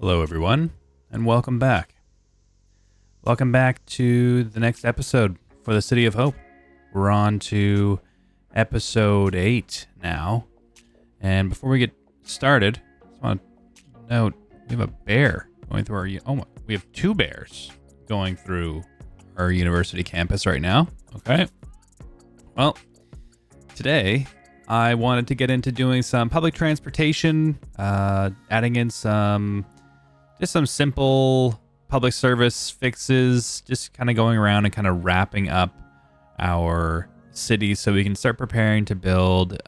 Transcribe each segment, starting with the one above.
Hello, everyone, and welcome back. Welcome back to the next episode for the City of Hope. We're on to episode 8 now. And before we get started, I just want to note we have a bear going through we have 2 bears going through our university campus right now. Okay. Well, today I wanted to get into doing some public transportation, adding in some simple public service fixes, just kind of going around and kind of wrapping up our city so we can start preparing to build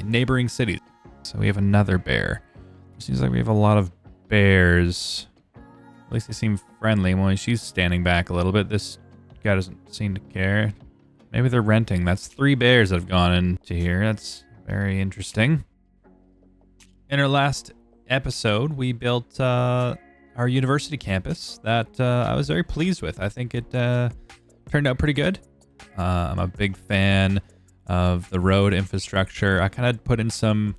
neighboring cities. So we have another bear. It seems like we have a lot of bears. At least they seem friendly. Well, she's standing back a little bit. This guy doesn't seem to care. Maybe they're renting. That's 3 bears that have gone into here. That's very interesting. In our last episode, we built our university campus that I was very pleased with. I think it turned out pretty good. I'm a big fan of the road infrastructure. I kind of put in some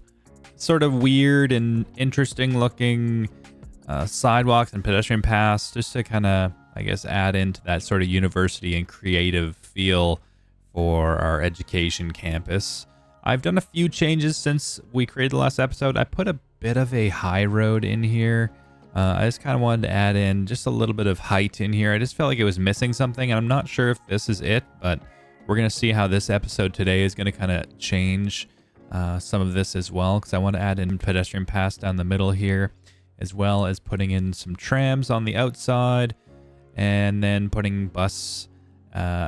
sort of weird and interesting looking sidewalks and pedestrian paths just to kind of, I guess, add into that sort of university and creative feel for our education campus. I've done a few changes since we created the last episode. I put a bit of a high road in here. I just kind of wanted to add in just a little bit of height in here. I just felt like it was missing something, and I'm not sure if this is it, but we're going to see how this episode today is going to kind of change some of this as well, because I want to add in pedestrian paths down the middle here, as well as putting in some trams on the outside, and then putting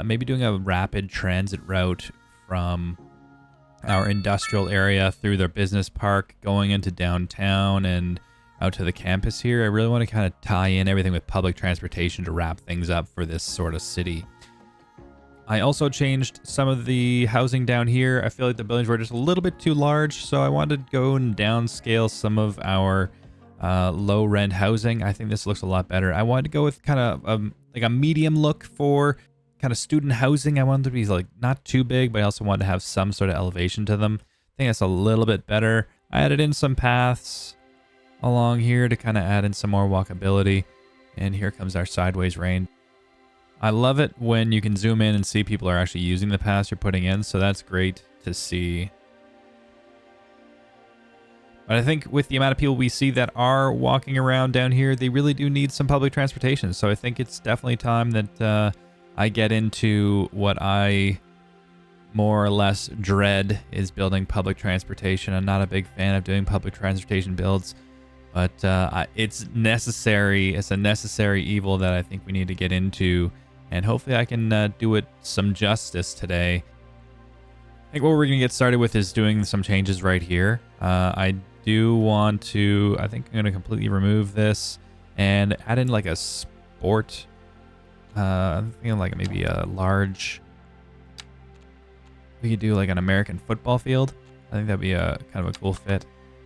maybe doing a rapid transit route from our industrial area through their business park, going into downtown and out to the campus here. I really want to kind of tie in everything with public transportation to wrap things up for this sort of city. I also changed some of the housing down here. I feel like the buildings were just a little bit too large, so I wanted to go and downscale some of our low rent housing. I think this looks a lot better. I wanted to go with kind of like a medium look for kind of student housing. I wanted to be like not too big, but I also wanted to have some sort of elevation to them. I think that's a little bit better. I added in some paths along here to kind of add in some more walkability. And here comes our sideways rain. I love it when you can zoom in and see people are actually using the paths you're putting in. So that's great to see. But I think with the amount of people we see that are walking around down here, they really do need some public transportation. So I think it's definitely time that I get into what I more or less dread is building public transportation. I'm not a big fan of doing public transportation builds, but it's necessary. It's a necessary evil that I think we need to get into, and hopefully I can do it some justice today. I think what we're going to get started with is doing some changes right here. I do want to, I think I'm going to completely remove this and add in like a sport. I'm thinking like maybe a large, we could do like an American football field. I think that'd be a kind of a cool fit.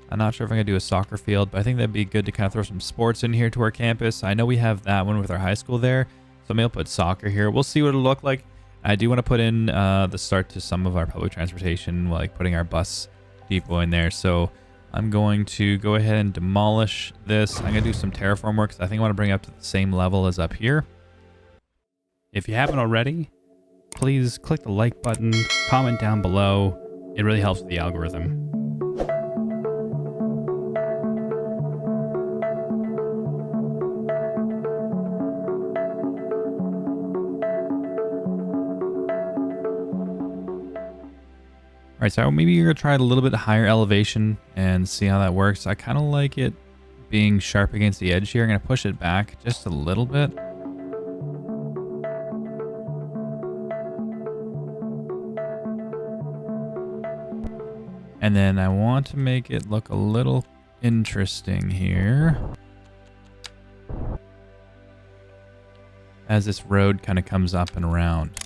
I'm not sure if I'm going to do a soccer field, but I think that'd be good to kind of throw some sports in here to our campus. I know we have that one with our high school there, so maybe I'll put soccer here. We'll see what it'll look like. I do want to put in the start to some of our public transportation, like putting our bus depot in there. So I'm going to go ahead and demolish this. I'm going to do some terraform work because I think I want to bring it up to the same level as up here. If you haven't already, please click the like button, comment down below. It really helps with the algorithm. All right, so maybe you're going to try a little bit higher elevation and see how that works. I kind of like it being sharp against the edge here. I'm going to push it back just a little bit. And then I want to make it look a little interesting here, as this road kind of comes up and around.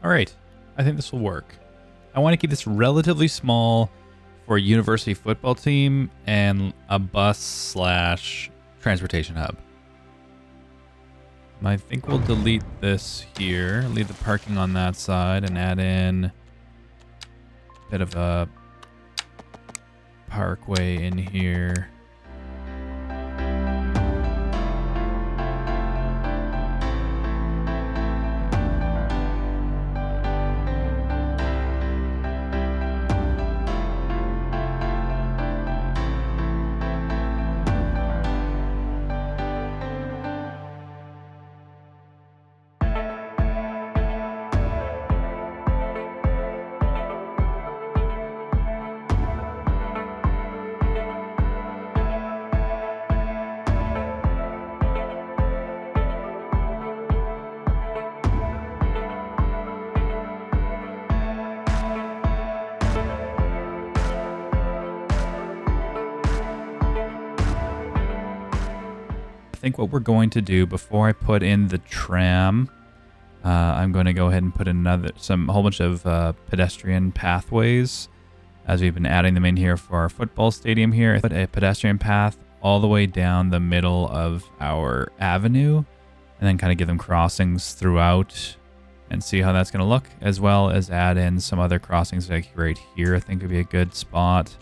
All right, I think this will work. I want to keep this relatively small for a university football team and a bus/transportation hub. I think we'll delete this here, leave the parking on that side, and add in a bit of a parkway in here. I think what we're going to do before I put in the tram, I'm going to go ahead and put in a whole bunch of pedestrian pathways, as we've been adding them in here for our football stadium here. Put a pedestrian path all the way down the middle of our avenue, and then kind of give them crossings throughout and see how that's going to look, as well as add in some other crossings like right here. I think would be a good spot.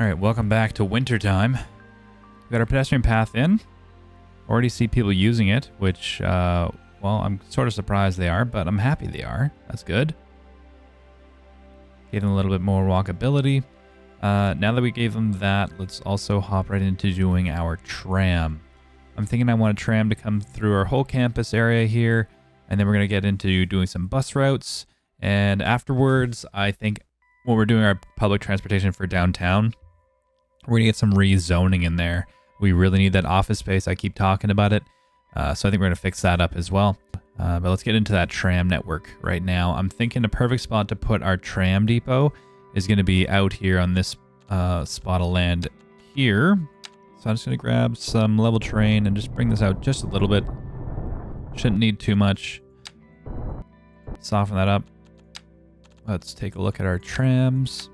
All right, welcome back to wintertime. We got our pedestrian path in. Already see people using it, which, well, I'm sort of surprised they are, but I'm happy they are. That's good. Gave them a little bit more walkability. Now that we gave them that, let's also hop right into doing our tram. I'm thinking I want a tram to come through our whole campus area here, and then we're going to get into doing some bus routes. And afterwards, I think when we're doing our public transportation for downtown, we're going to get some rezoning in there. We really need that office space. I keep talking about it. So I think we're going to fix that up as well. But let's get into that tram network right now. I'm thinking a perfect spot to put our tram depot is going to be out here on this spot of land here. So I'm just going to grab some level terrain and just bring this out just a little bit. Shouldn't need too much. Soften that up. Let's take a look at our trams.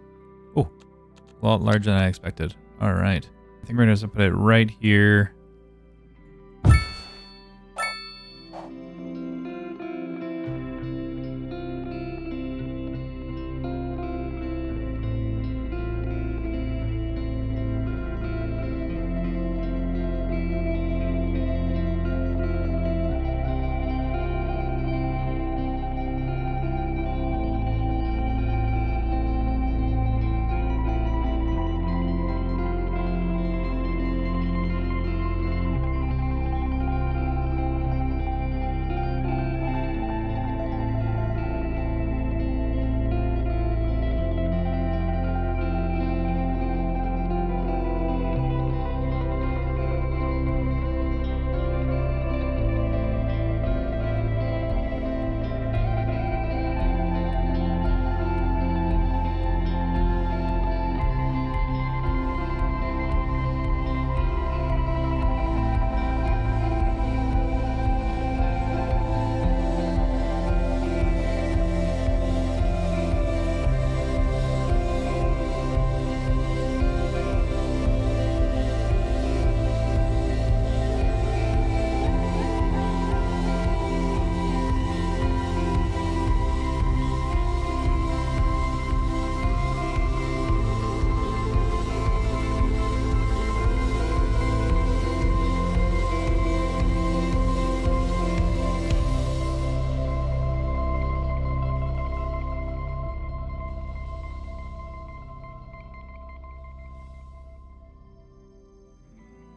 Oh, a lot larger than I expected. All right. I think we're going to put it right here.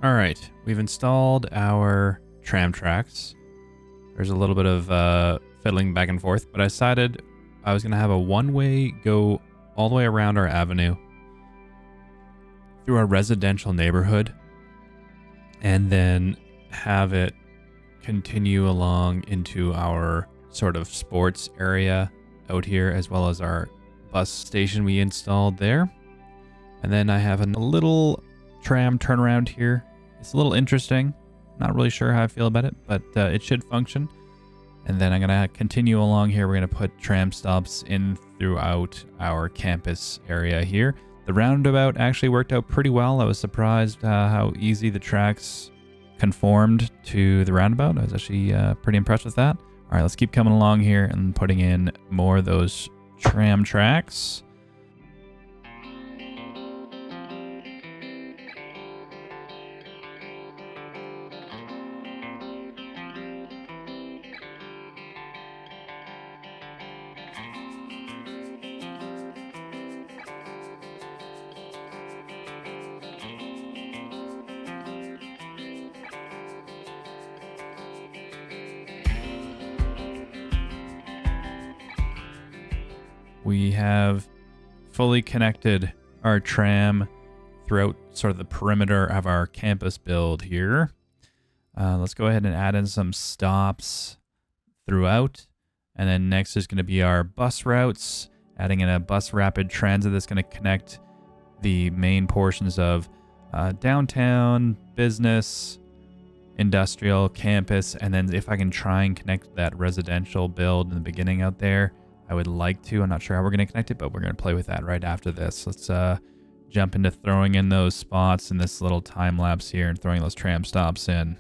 All right, we've installed our tram tracks. There's a little bit of fiddling back and forth, but I decided I was going to have a one-way go all the way around our avenue through our residential neighborhood and then have it continue along into our sort of sports area out here, as well as our bus station we installed there. And then I have a little tram turnaround here. It's a little interesting. Not really sure how I feel about it, but it should function. And then I'm going to continue along here. We're going to put tram stops in throughout our campus area here. The roundabout actually worked out pretty well. I was surprised how easy the tracks conformed to the roundabout. I was actually pretty impressed with that. All right, let's keep coming along here and putting in more of those tram tracks. We have fully connected our tram throughout sort of the perimeter of our campus build here. Let's go ahead and add in some stops throughout. And then next is going to be our bus routes, adding in a bus rapid transit that's going to connect the main portions of downtown, business, industrial, campus, and then if I can try and connect that residential build in the beginning out there, I would like to. I'm not sure how we're going to connect it, but we're going to play with that right after this. Let's jump into throwing in those spots in this little time lapse here and throwing those tram stops in.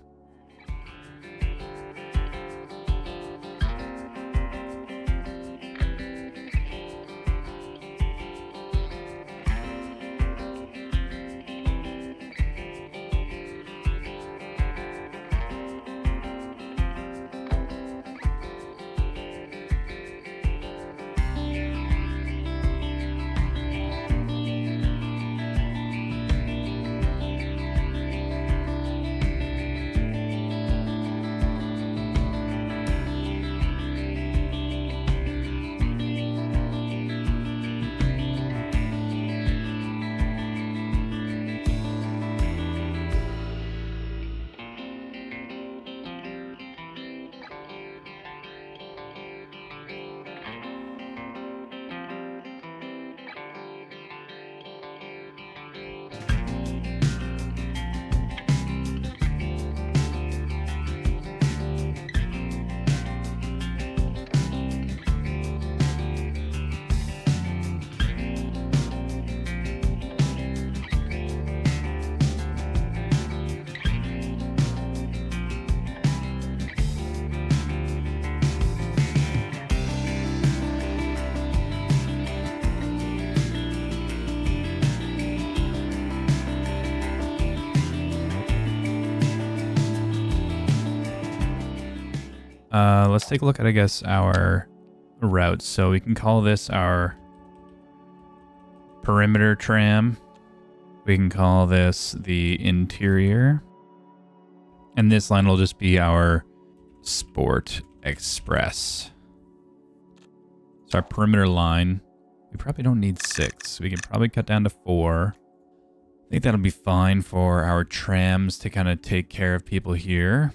Let's take a look at, I guess, our routes. So we can call this our perimeter tram. We can call this the interior. And this line will just be our sport express. So our perimeter line, we probably don't need 6. We can probably cut down to 4. I think that'll be fine for our trams to kind of take care of people here.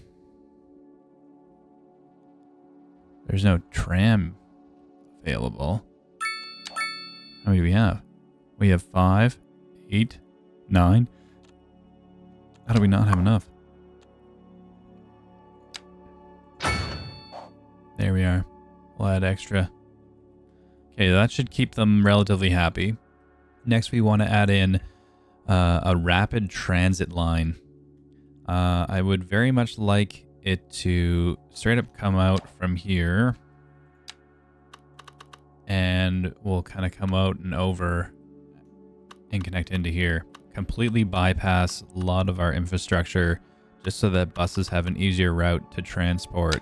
There's no tram available. How many do we have? We have 5, 8, 9. How do we not have enough? There we are. We'll add extra. Okay, that should keep them relatively happy. Next, we want to add in a rapid transit line. I would very much like it to straight up come out from here. And we'll kind of come out and over and connect into here. Completely bypass a lot of our infrastructure just so that buses have an easier route to transport.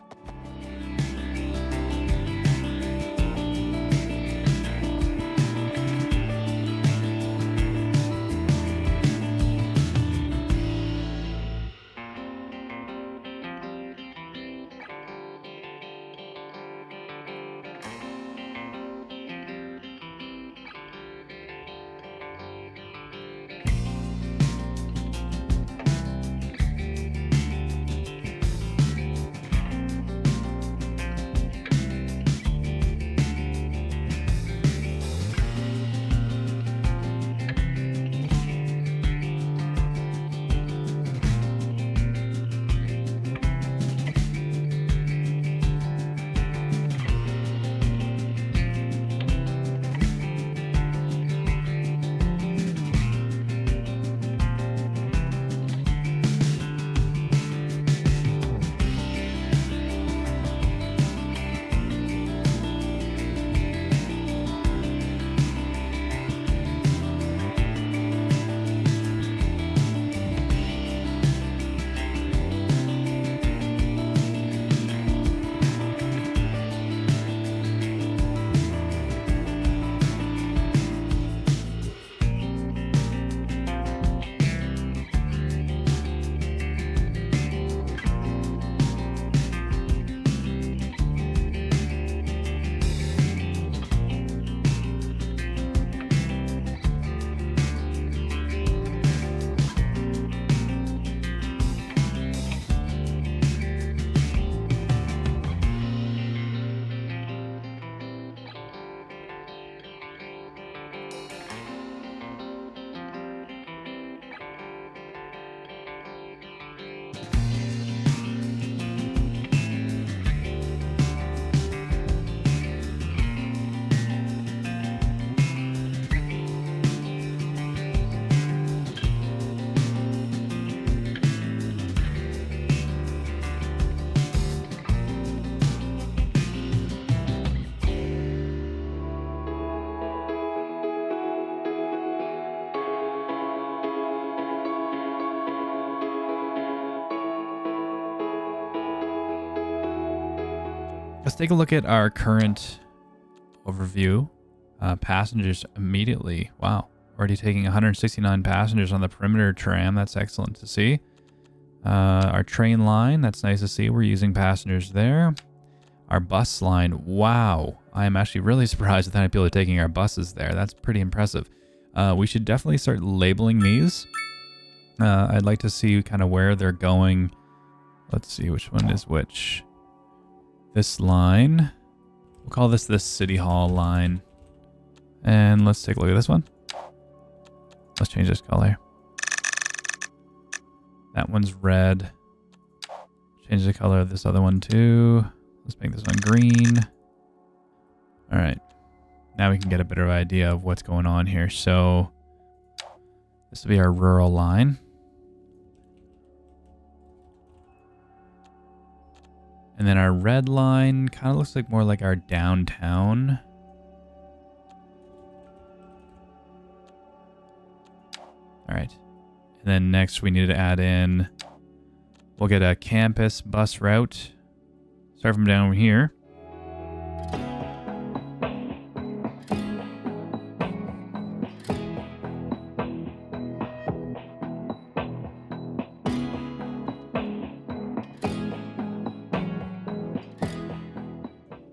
Let's take a look at our current overview. Passengers immediately. Wow. Already taking 169 passengers on the perimeter tram. That's excellent to see. Our train line. That's nice to see. We're using passengers there. Our bus line. Wow. I am actually really surprised that people are taking our buses there. That's pretty impressive. We should definitely start labeling these. I'd like to see kind of where they're going. Let's see which one is which. This line, we'll call this the City Hall line. And let's take a look at this one. Let's change this color. That one's red. Change the color of this other one too. Let's make this one green. All right. Now we can get a better idea of what's going on here. So this will be our rural line. And then our red line kind of looks like more like our downtown. All right. And then next we need to add in, we'll get a campus bus route. Start from down here.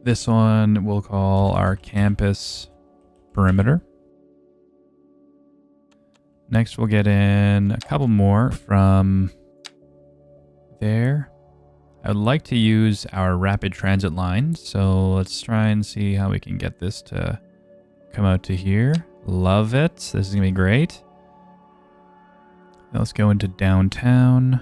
This one we'll call our campus perimeter. Next, we'll get in a couple more from there. I would like to use our rapid transit line, so let's try and see how we can get this to come out to here. Love it. This is going to be great. Now let's go into downtown.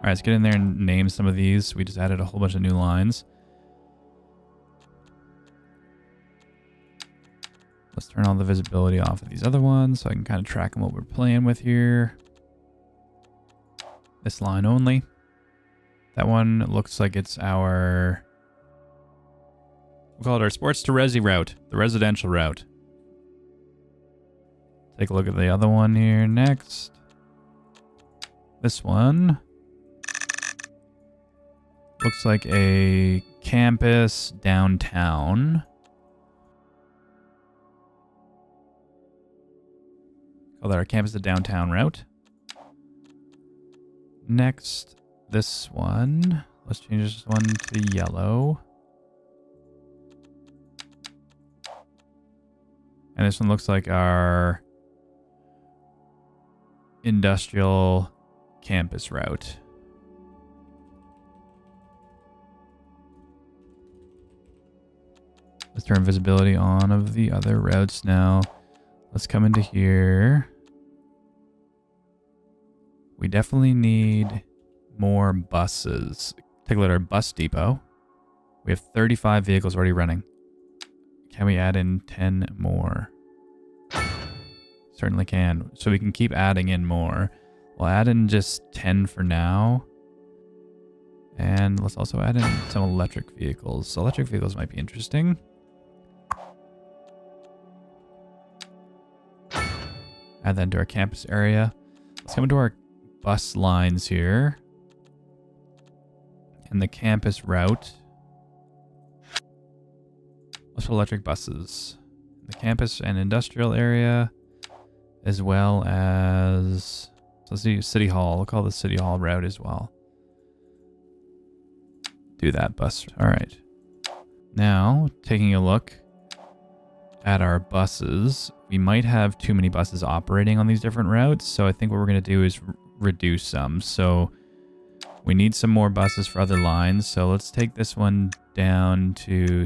All right, let's get in there and name some of these. We just added a whole bunch of new lines. Let's turn all the visibility off of these other ones so I can kind of track what we're playing with here. This line only. That one looks like it's our... We'll call it our sports to resi route, the residential route. Take a look at the other one here next. This one looks like a campus downtown. Call that our campus to downtown route. Next, this one. Let's change this one to yellow. And this one looks like our industrial campus route. Let's turn visibility on of the other routes now. Let's come into here. We definitely need more buses. Take a look at our bus depot. We have 35 vehicles already running. Can we add in 10 more? Certainly can. So we can keep adding in more. We'll add in just 10 for now. And let's also add in some electric vehicles. So electric vehicles might be interesting. Add that into our campus area. Let's come into our bus lines here. And the campus route. Let's put electric buses. The campus and industrial area. As well as... Let's do City Hall. We'll call the City Hall route as well. Do that bus. All right. Now, taking a look at our buses, we might have too many buses operating on these different routes. So I think what we're going to do is reduce some. So we need some more buses for other lines. So let's take this one down to,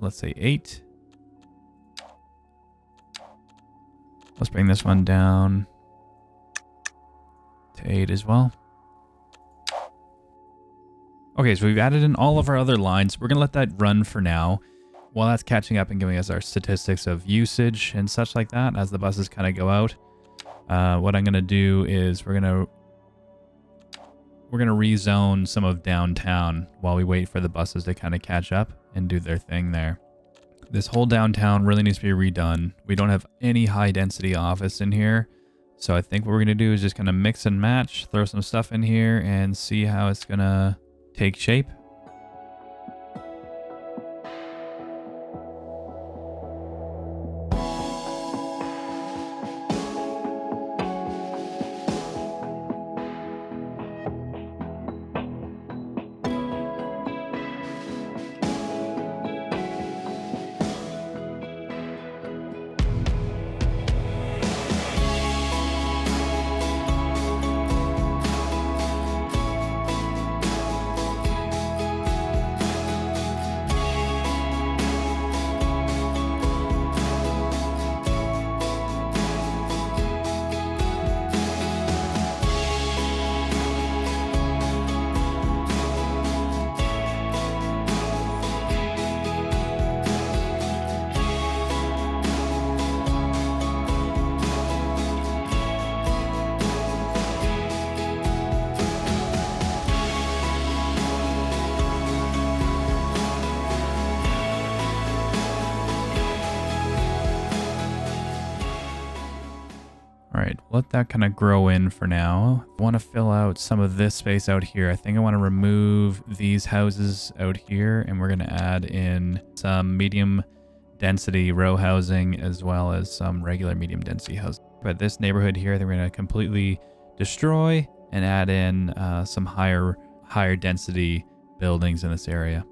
let's say 8. Let's bring this one down to 8 as well. Okay, so we've added in all of our other lines. We're going to let that run for now while that's catching up and giving us our statistics of usage and such like that as the buses kind of go out. What I'm going to do is we're going to rezone some of downtown while we wait for the buses to kind of catch up and do their thing there. This whole downtown really needs to be redone. We don't have any high density office in here. So I think what we're going to do is just kind of mix and match, throw some stuff in here and see how it's going to take shape. let that kind of grow in for now. I want to fill out some of this space out here. I think I want to remove these houses out here, and we're going to add in some medium density row housing as well as some regular medium density housing. But this neighborhood here, I think we're going to completely destroy and add in some higher density buildings in this area.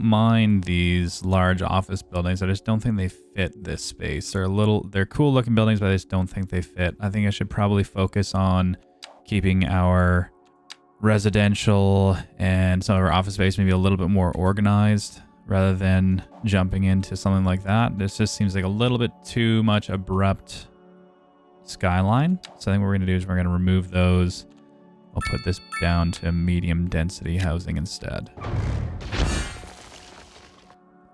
Mind these large office buildings. I just don't think they fit this space. They're cool looking buildings, but I just don't think they fit. I think I should probably focus on keeping our residential and some of our office space maybe a little bit more organized rather than jumping into something like that. This just seems like a little bit too much abrupt skyline. So I think what we're going to do is we're going to remove those. I'll put this down to medium density housing instead.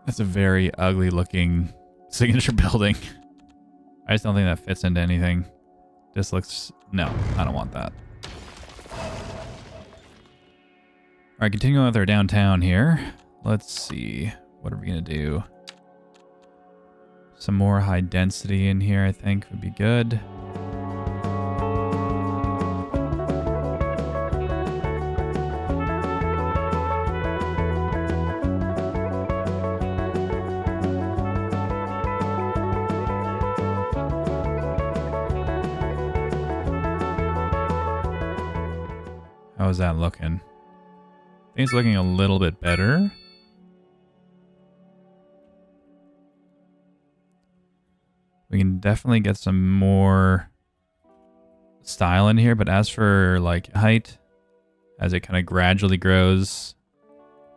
That's a very ugly looking signature building. I just don't think that fits into anything. This looks... No, I don't want that. Alright, continuing with our downtown here. Let's see. What are we going to do? Some more high density in here, I think, would be good. How's that looking? I think it's looking a little bit better. We can definitely get some more style in here, but as for like height, as it kind of gradually grows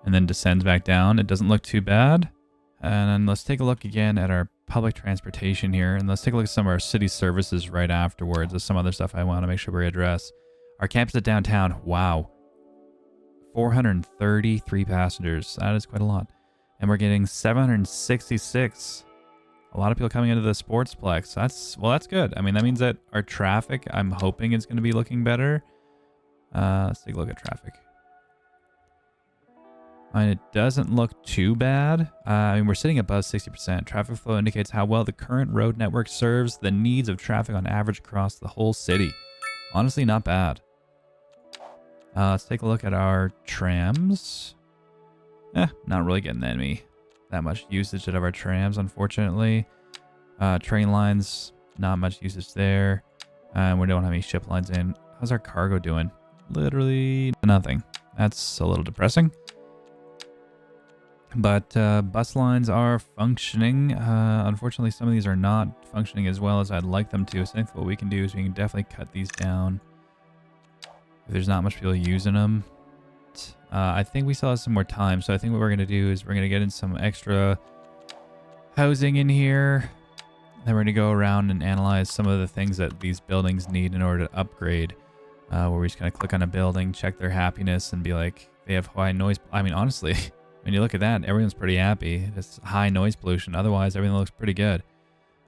and then descends back down, it doesn't look too bad. And then let's take a look again at our public transportation here, and let's take a look at some of our city services right afterwards. There's some other stuff I want to make sure we address. Our campus at downtown, wow. 433 passengers. That is quite a lot. And we're getting 766. A lot of people coming into the Sportsplex. That's good. I mean, that means that our traffic, I'm hoping, is going to be looking better. Let's take a look at traffic. And it doesn't look too bad. I mean, we're sitting above 60%. Traffic flow indicates how well the current road network serves the needs of traffic on average across the whole city. Honestly, not bad. Let's take a look at our trams. Not really getting that much usage out of our trams, unfortunately. Train lines, not much usage there. We don't have any ship lines in. How's our cargo doing? Literally nothing. That's a little depressing. But bus lines are functioning. Unfortunately, some of these are not functioning as well as I'd like them to. So I think what we can do is we can definitely cut these down. there's not much people using them. I think we still have some more time, so I think what we're going to do is we're going to get in some extra housing in here. Then we're going to go around and analyze some of the things that these buildings need in order to upgrade. Where we're just going to click on a building, check their happiness, and be like, they have high noise. I mean, honestly, when you look at that, everyone's pretty happy. It's high noise pollution. Otherwise, everything looks pretty good.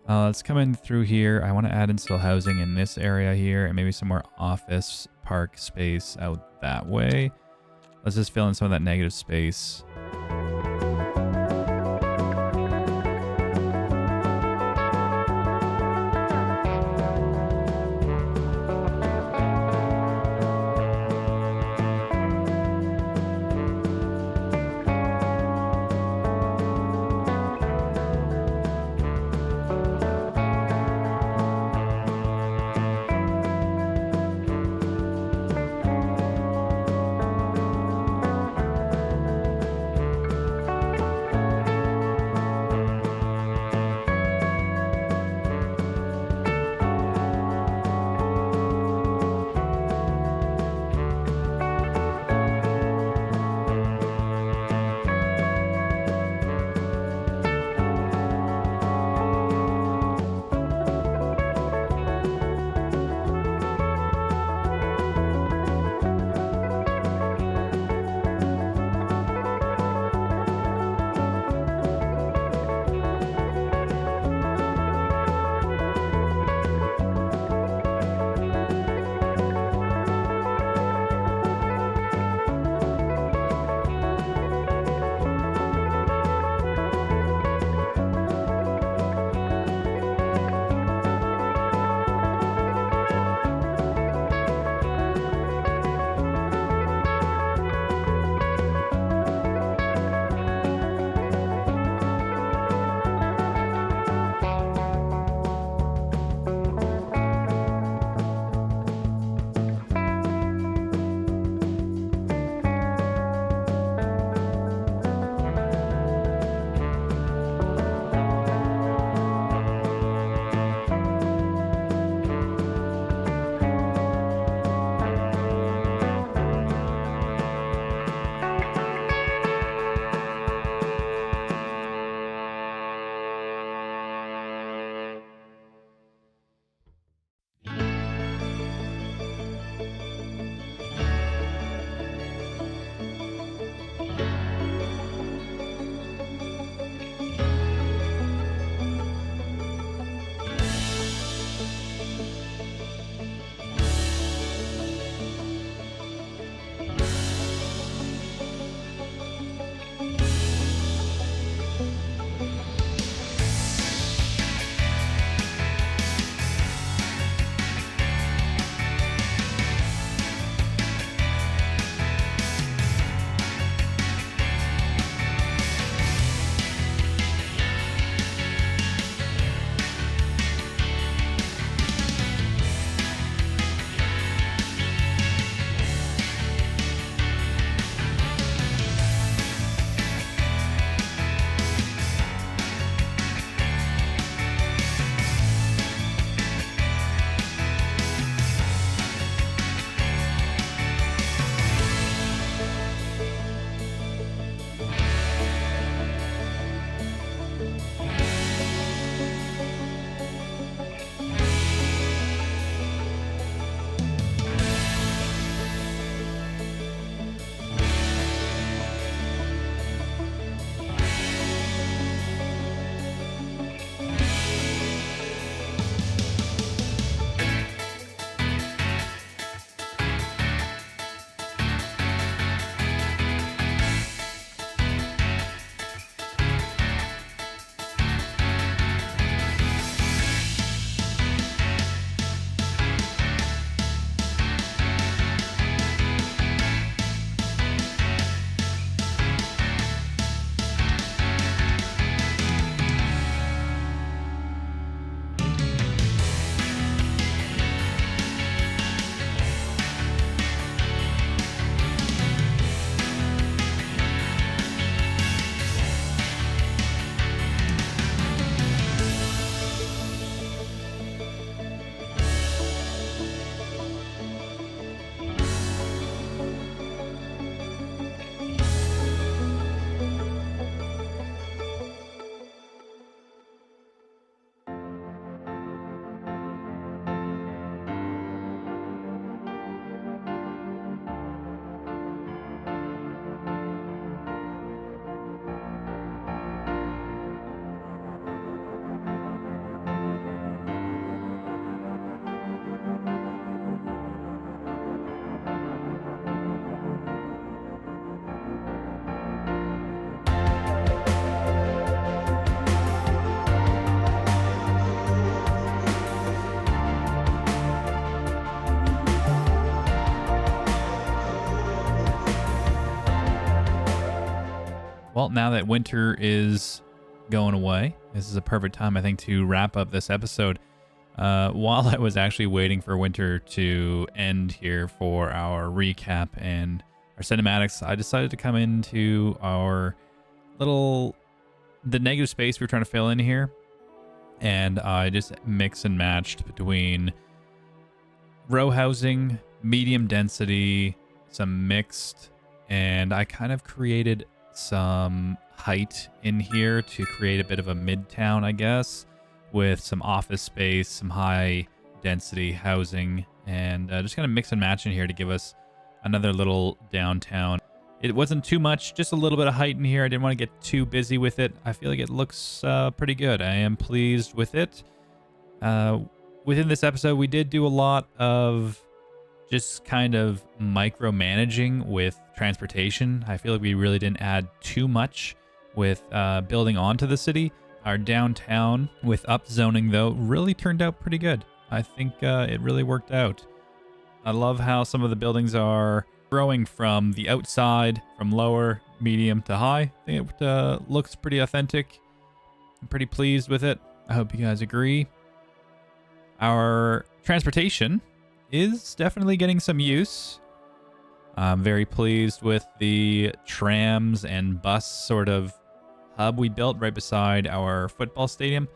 Let's come in through here. I want to add in still housing in this area here, and maybe some more office park space out that way. Let's just fill in some of that negative space. Well, now that winter is going away, this is a perfect time, I think, to wrap up this episode. While I was actually waiting for winter to end here for our recap and our cinematics, I decided to come into the negative space we were trying to fill in here. And I just mix and matched between row housing, medium density, some mixed, and I kind of created some height in here to create a bit of a midtown, I guess, with some office space, some high density housing, and just kind of mix and match in here to give us another little downtown. It wasn't too much, just a little bit of height in here. I didn't want to get too busy with it. I feel like it looks pretty good. I am pleased with it. Within this episode, we did do a lot of just kind of micromanaging with transportation. I feel like we really didn't add too much with building onto the city. Our downtown with upzoning, though, really turned out pretty good. I think it really worked out. I love how some of the buildings are growing from the outside, from lower, medium to high. I think it looks pretty authentic. I'm pretty pleased with it. I hope you guys agree. Our transportation is definitely getting some use. I'm very pleased with the trams and bus sort of hub we built right beside our football stadium.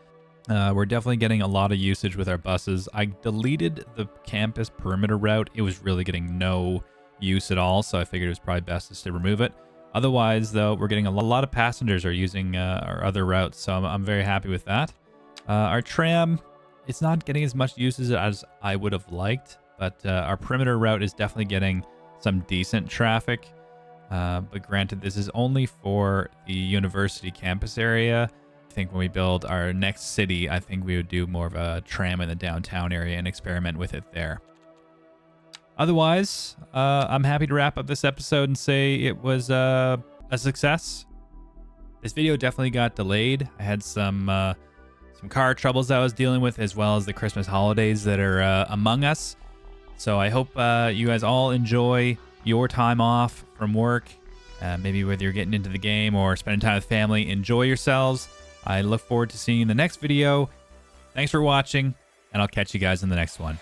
We're definitely getting a lot of usage with our buses. I deleted the campus perimeter route. It was really getting no use at all, so I figured it was probably best just to remove it. Otherwise, though, we're getting a lot of passengers are using our other routes, so I'm very happy with that. Our tram, it's not getting as much usage as I would have liked, but our perimeter route is definitely getting some decent traffic. But granted, this is only for the university campus area. I think when we build our next city, I think we would do more of a tram in the downtown area and experiment with it there. Otherwise, I'm happy to wrap up this episode and say it was a success. This video definitely got delayed. I had some car troubles I was dealing with, as well as the Christmas holidays that are among us. So I hope you guys all enjoy your time off from work. Maybe whether you're getting into the game or spending time with family, enjoy yourselves. I look forward to seeing you in the next video. Thanks for watching, and I'll catch you guys in the next one.